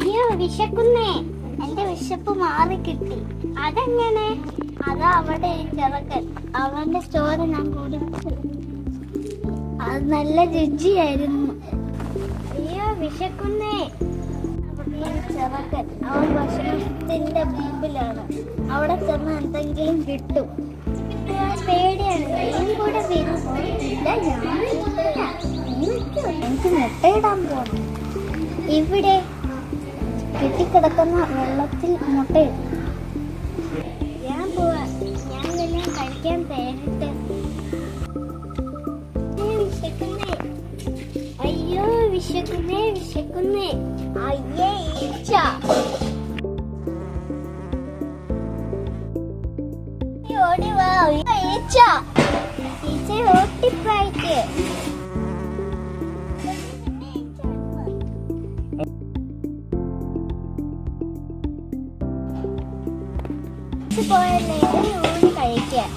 അയ്യോ വിശക്കുന്നേ, എന്റെ വിശപ്പ് മാറി കിട്ടി. അതെങ്ങനെ? അതാ അവിടെ ഒരു ചെറുക്കൻ, അവന്റെ സ്റ്റോറി ഞാൻ കുടിച്ചു. അത് നല്ല രുചിയായിരുന്നു. അയ്യോ വിശക്കുന്നേ. അവിടെ ഒരു ചെറുക്കൻ, അവൻ ഭക്ഷണത്തിന്റെ മുമ്പിലാണ്. അവിടെ ചെന്ന് എന്തെങ്കിലും കിട്ടും. പേടിയാണ്. നീയും കൂടെ വരുമോ? ഇല്ല, ഞാനില്ല. എനിക്ക് മുട്ടയിടാൻ പോണം. ഇവിടെ കെട്ടിക്കിടക്കുന്ന വെള്ളത്തിൽ മുട്ടയിടും. ഞാൻ പോവാ. ഞാൻ വല്ലതും കഴിക്കാൻ തേടിട്ട്. വിശക്കുന്നേ. അയ്യോ വിശക്കുന്നേ, വിശക്കുന്നേ. അയ്യേ ഈച്ച. ഓടി വാ. ഈച്ച, ഈച്ച ഓട്ടിപ്പായിക്ക്. പോയല്ലേ ഊണ് കഴിക്കാൻ.